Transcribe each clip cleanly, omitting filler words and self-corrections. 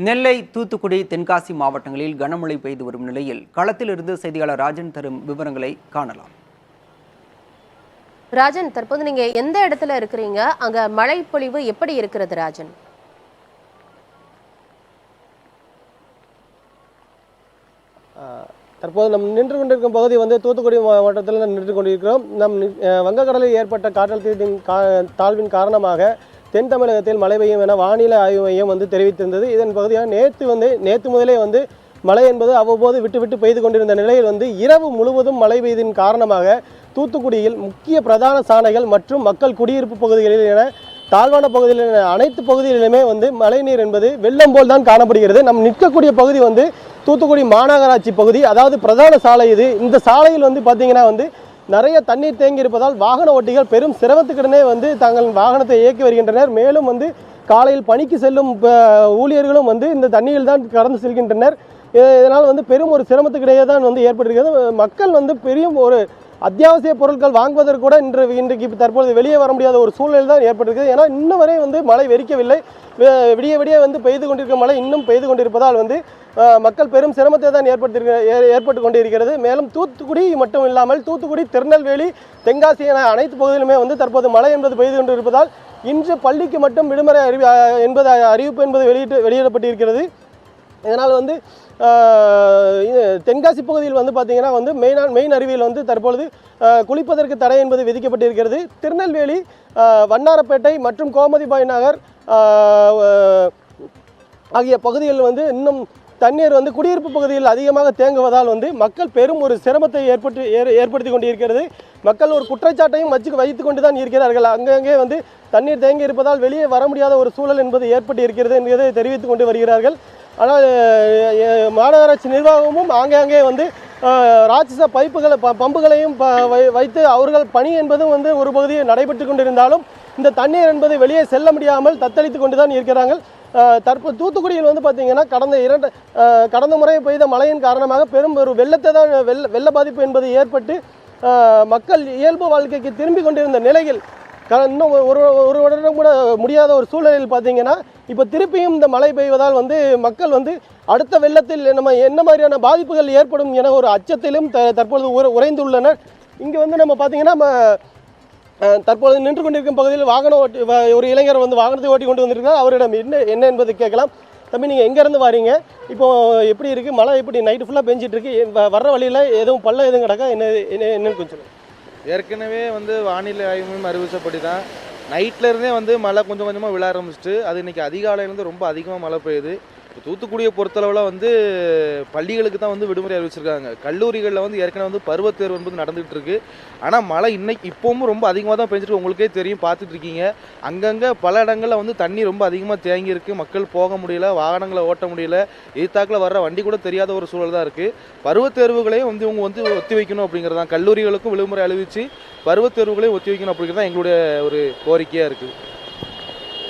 நெல்லை, தூத்துக்குடி, தென்காசி மாவட்டங்களில் கனமழை பெய்து வரும் நிலையில் களத்திலிருந்து செய்தியாளர் ராஜன் தரும் விவரங்களை காணலாம். ராஜன், தற்போது நீங்க எந்த இடத்துல இருக்கிறீங்க? அங்க மழை பொழிவு எப்படி இருக்கிறது ராஜன்? தற்போது நம் நின்று கொண்டிருக்கும் பகுதி தூத்துக்குடி மாவட்டத்தில் நின்று கொண்டிருக்கிறோம். வங்கக்கடலில் ஏற்பட்ட காற்றழுத்தத்தின் தாழ்வின் காரணமாக தென் தமிழகத்தில் மழை பெய்யும் என வானிலை ஆய்வு மையம் தெரிவித்திருந்தது. இதன் பகுதியாக நேற்று முதலே மழை என்பது அவ்வப்போது விட்டு பெய்து கொண்டிருந்த நிலையில் இரவு முழுவதும் மழை பெய்ததின் காரணமாக தூத்துக்குடியில் முக்கிய பிரதான சாலைகள் மற்றும் மக்கள் குடியிருப்பு பகுதிகளில் என தாழ்வான பகுதியில் அனைத்து பகுதிகளிலுமே மழைநீர் என்பது வெள்ளம் போல் தான் காணப்படுகிறது. நம் நிற்கக்கூடிய பகுதி தூத்துக்குடி மாநகராட்சி பகுதி, அதாவது பிரதான சாலை இது. இந்த சாலையில் பார்த்தீங்கன்னா நிறைய தண்ணீர் தேங்கி இருப்பதால் வாகன ஓட்டிகள் பெரும் சிரமத்துக்கிடனே தங்கள் வாகனத்தை இயக்கி வருகின்றனர். மேலும் காலையில் பணிக்கு செல்லும் ஊழியர்களும் இந்த தண்ணீரில் தான் கடந்து செல்கின்றனர். இதனால் பெரும் ஒரு சிரமத்துக்கிடையே தான் ஏற்பட்டிருக்கிறது. மக்கள் பெரிய ஒரு அத்தியாவசிய பொருட்கள் வாங்குவதற்கு கூட இன்றைக்கு தற்போது வெளியே வர முடியாத ஒரு சூழ்நிலை தான் ஏற்பட்டிருக்கிறது. ஏன்னா இன்னும் வரை மழை வெறிக்கவில்லை. விடிய பெய்து கொண்டிருக்க மழை இன்னும் பெய்து கொண்டிருப்பதால் மக்கள் பெரும் சிரமத்தை தான் ஏற்பட்டு கொண்டிருக்கிறது. மேலும் தூத்துக்குடி மட்டும் இல்லாமல் தூத்துக்குடி, திருநெல்வேலி, தென்காசி என அனைத்து பகுதியிலுமே தற்போது மழை என்பது பெய்து கொண்டிருப்பதால் இன்று பள்ளிக்கு மட்டும் விடுமுறை அறிவிப்பு என்பது வெளியிடப்பட்டிருக்கிறது. இதனால் தென்காசி பகுதியில் பார்த்தீங்கன்னா மெயின் அருவியில் தற்பொழுது குளிப்பதற்கு தடை என்பது விதிக்கப்பட்டிருக்கிறது. திருநெல்வேலி, வண்ணாரப்பேட்டை மற்றும் கோமதிபாய் நகர் ஆகிய பகுதிகளில் இன்னும் தண்ணீர் குடியிருப்பு பகுதியில் அதிகமாக தேங்குவதால் மக்கள் பெரும் ஒரு சிரமத்தை ஏற்படுத்தி கொண்டிருக்கிறது. மக்கள் ஒரு குற்றச்சாட்டையும் வைத்து கொண்டு தான் இருக்கிறார்கள். அங்கங்கே தண்ணீர் தேங்கி இருப்பதால் வெளியே வர முடியாத ஒரு சூழல் என்பது ஏற்பட்டு இருக்கிறது என்பதை தெரிவித்துக் கொண்டு வருகிறார்கள். ஆனால் மாநகராட்சி நிர்வாகமும் ஆங்காங்கே ராட்சச பம்புகளையும் வைத்து அவர்கள் பணி என்பதும் ஒரு பகுதியை நடைபெற்று கொண்டிருந்தாலும் இந்த தண்ணீர் என்பது வெளியே செல்ல முடியாமல் தத்தளித்து கொண்டு தான் இருக்கிறார்கள். தற்போது தூத்துக்குடியில் பார்த்தீங்கன்னா கடந்த முறை பெய்த மழையின் காரணமாக பெரும் ஒரு வெள்ள பாதிப்பு என்பது ஏற்பட்டு மக்கள் இயல்பு வாழ்க்கைக்கு திரும்பி கொண்டிருந்த நிலையில் இன்னும் ஒரு வருடம் கூட முடியாத ஒரு சூழலில் பார்த்தீங்கன்னா இப்போ திருப்பியும் இந்த மழை பெய்வதால் மக்கள் அடுத்த வெள்ளத்தில் நம்ம என்ன மாதிரியான பாதிப்புகள் ஏற்படும் என ஒரு அச்சத்திலும் தற்பொழுது உறைந்துள்ளனர். இங்கே நம்ம பார்த்தீங்கன்னா தற்பொழுது நின்று கொண்டிருக்கும் பகுதியில் ஒரு இளைஞர் வாகனத்தை ஓட்டி கொண்டு வந்திருக்கிறார். அவரிடம் என்ன என்பதை கேட்கலாம். தம்பி, நீங்கள் எங்கேருந்து வாரீங்க? இப்போ எப்படி இருக்குது மழை? எப்படி நைட்டு ஃபுல்லாக பெஞ்சிட்டு இருக்கு? வர்ற வழியில் எதுவும் பள்ளம் எதுவும் கிடக்கா? என்னன்னு கொஞ்சம் ஏற்கனவே வானிலை ஆய்வு மையம் அறிவிச்சபடி தான் நைட்லேருந்தே மழை கொஞ்சம் கொஞ்சமாக விழ ஆரம்பிச்சிட்டு அது இன்றைக்கி அதிகாலையிலேருந்து ரொம்ப அதிகமாக மழை பெய்யுது. இப்போ தூத்துக்குடியை பொறுத்தளவில் பள்ளிகளுக்கு தான் விடுமுறை அறிவிச்சிருக்காங்க. கல்லூரிகளில் ஏற்கனவே பருவத் தேர்வு என்பது நடந்துகிட்டு இருக்கு. ஆனால் மழை இப்போவும் ரொம்ப அதிகமாக தான் பெஞ்சிட்டு உங்களுக்கே தெரியும், பார்த்துட்டு இருக்கீங்க. அங்கங்கே பல இடங்களில் தண்ணி ரொம்ப அதிகமாக தேங்கி இருக்குது. மக்கள் போக முடியல, வாகனங்களை ஓட்ட முடியல, எதிர்த்தாக்கில் வர்ற வண்டி கூட தெரியாத ஒரு சூழல் தான் இருக்குது. பருவத் தேர்வுகளையும் இவங்க ஒத்தி வைக்கணும் அப்படிங்கிறது தான். கல்லூரிகளுக்கும் விடுமுறை அறிவித்து பருவத் தேர்வுகளையும் ஒத்தி வைக்கணும் அப்படிங்கிறது தான் எங்களுடைய ஒரு கோரிக்கையாக இருக்குது.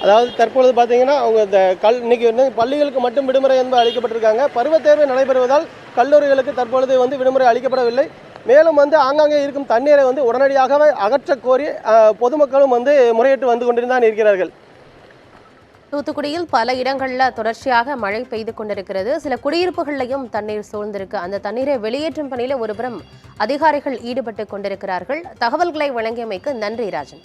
அதாவது தற்பொழுது பார்த்தீங்கன்னா அவங்க இன்னைக்கு பள்ளிகளுக்கு மட்டும் விடுமுறை என்பது அளிக்கப்பட்டிருக்காங்க. பருவத் தேர்வு நடைபெறுவதால் கல்லூரிகளுக்கு தற்பொழுது விடுமுறை அளிக்கப்படவில்லை. மேலும் ஆங்காங்கே இருக்கும் தண்ணீரை உடனடியாகவே அகற்ற கோரி பொதுமக்களும் முறையிட்டு கொண்டிருந்தான் இருக்கிறார்கள். தூத்துக்குடியில் பல இடங்களில் தொடர்ச்சியாக மழை பெய்து கொண்டிருக்கிறது. சில குடியிருப்புகளையும் தண்ணீர் சூழ்ந்திருக்கு. அந்த தண்ணீரை வெளியேற்றும் பணியில் ஒருபுறம் அதிகாரிகள் ஈடுபட்டு கொண்டிருக்கிறார்கள். தகவல்களை வழங்கியமைக்கு நன்றி ராஜன்.